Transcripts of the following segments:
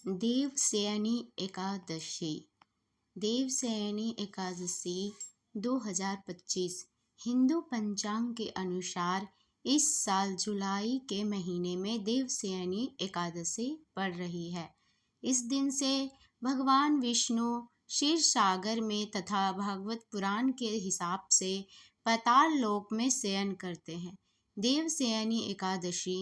देवशयनी एकादशी। देवशयनी एकादशी 2025 हिंदू पंचांग के अनुसार इस साल जुलाई के महीने में देवशयनी एकादशी पड़ रही है। इस दिन से भगवान विष्णु क्षीर सागर में तथा भागवत पुराण के हिसाब से पाताल लोक में शयन करते हैं। देवशयनी एकादशी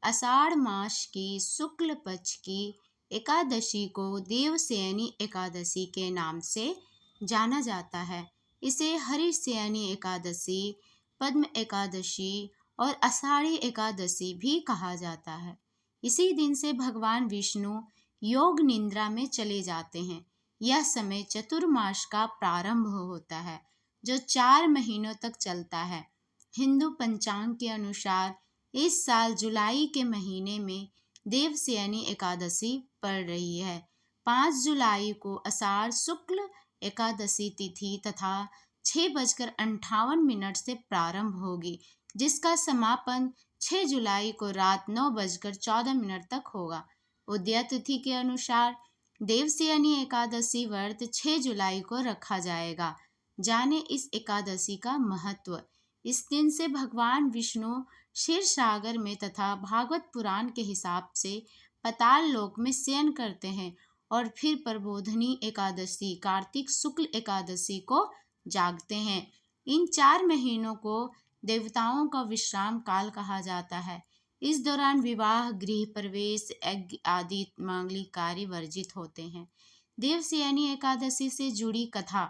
आषाढ़ मास की शुक्ल पक्ष की एकादशी को देवशयनी एकादशी के नाम से जाना जाता है। इसे हरिशयनी एकादशी, पद्म एकादशी और आषाढ़ी एकादशी भी कहा जाता है। इसी दिन से भगवान विष्णु योग निद्रा में चले जाते हैं। यह समय चतुर्मास का प्रारंभ होता है, जो 4 महीनों तक चलता है। हिंदू पंचांग के अनुसार इस साल जुलाई के महीने में देवशयनी एकादशी पड़ रही है। 5 जुलाई को आषाढ़ शुक्ल एकादशी तिथि तथा 6:58 से प्रारंभ होगी, जिसका समापन 6 जुलाई को रात 9:14 तक होगा। उदय तिथि के अनुसार देवशयनी एकादशी व्रत 6 जुलाई को रखा जाएगा। जाने इस एकादशी का महत्व। इस दिन से भगवान विष्णु क्षीर सागर में तथा भागवत पुराण के हिसाब से पाताल लोक में शयन करते हैं और फिर प्रबोधनी एकादशी कार्तिक शुक्ल एकादशी को जागते हैं। इन 4 महीनों को देवताओं का विश्राम काल कहा जाता है। इस दौरान विवाह, गृह प्रवेश, यज्ञ आदि मांगलिक कार्य वर्जित होते हैं। देवशयनी एकादशी से जुड़ी कथा।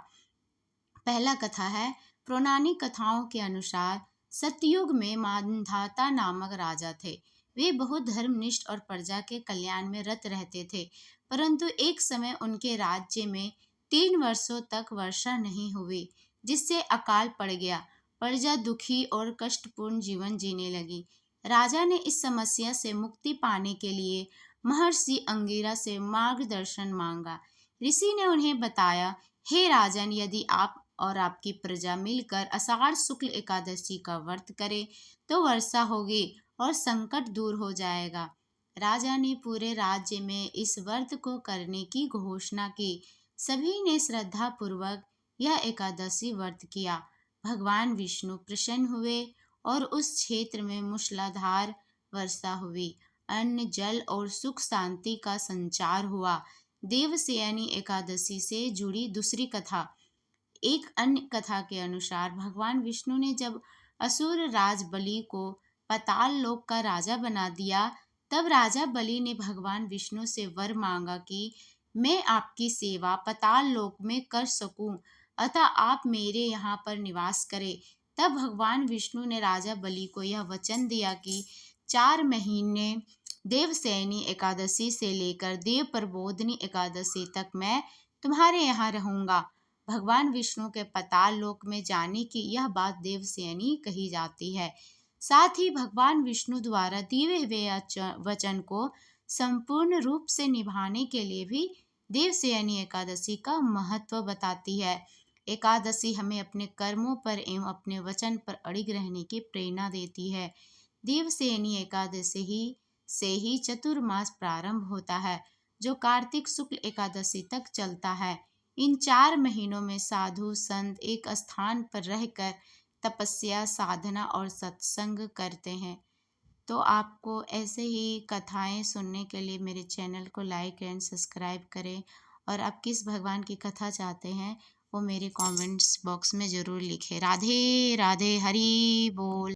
पहला कथा है, पौराणिक कथाओं के अनुसार सतयुग में मांधाता नामक राजा थे। वे बहुत धर्मनिष्ठ और प्रजा के कल्याण में रत रहते थे, परंतु एक समय उनके राज्य में 3 वर्षों तक वर्षा नहीं हुई, जिससे अकाल पड़ गया। प्रजा दुखी और कष्टपूर्ण जीवन जीने लगी। राजा ने इस समस्या से मुक्ति पाने के लिए महर्षि अंगिरा से मार्गदर्शन मांगा। ऋषि ने उन्हें बताया, हे राजन, यदि आप और आपकी प्रजा मिलकर आषाढ़ शुक्ल एकादशी का व्रत करें तो वर्षा होगी और संकट दूर हो जाएगा। राजा ने पूरे राज्य में इस व्रत को करने की घोषणा की। सभी ने श्रद्धा पूर्वक यह एकादशी व्रत किया। भगवान विष्णु प्रसन्न हुए और उस क्षेत्र में मूसलाधार वर्षा हुई। अन्न, जल और सुख शांति का संचार हुआ। देवशयनी एकादशी से जुड़ी दूसरी कथा। एक अन्य कथा के अनुसार भगवान विष्णु ने जब असुर राज बलि को पाताल लोक का राजा बना दिया, तब राजा बलि ने भगवान विष्णु से वर मांगा कि मैं आपकी सेवा पाताल लोक में कर सकूं, अतः आप मेरे यहाँ पर निवास करें। तब भगवान विष्णु ने राजा बलि को यह वचन दिया कि 4 महीने देवशयनी एकादशी से लेकर देव प्रबोधनी एकादशी तक मैं तुम्हारे यहाँ रहूंगा। भगवान विष्णु के पाताल लोक में जाने की यह बात देवशयनी कही जाती है। साथ ही भगवान विष्णु द्वारा दिए हुए वचन को संपूर्ण रूप से निभाने के लिए भी देवशयनी एकादशी का महत्व बताती है। एकादशी हमें अपने कर्मों पर एवं अपने वचन पर अड़िग रहने की प्रेरणा देती है। देवशयनी एकादशी से ही चतुर्मास प्रारंभ होता है, जो कार्तिक शुक्ल एकादशी तक चलता है। इन 4 महीनों में साधु संत एक स्थान पर रहकर तपस्या, साधना और सत्संग करते हैं। तो आपको ऐसे ही कथाएं सुनने के लिए मेरे चैनल को लाइक एंड सब्सक्राइब करें, और आप किस भगवान की कथा चाहते हैं वो मेरे कमेंट्स बॉक्स में ज़रूर लिखें। राधे राधे, हरि बोल।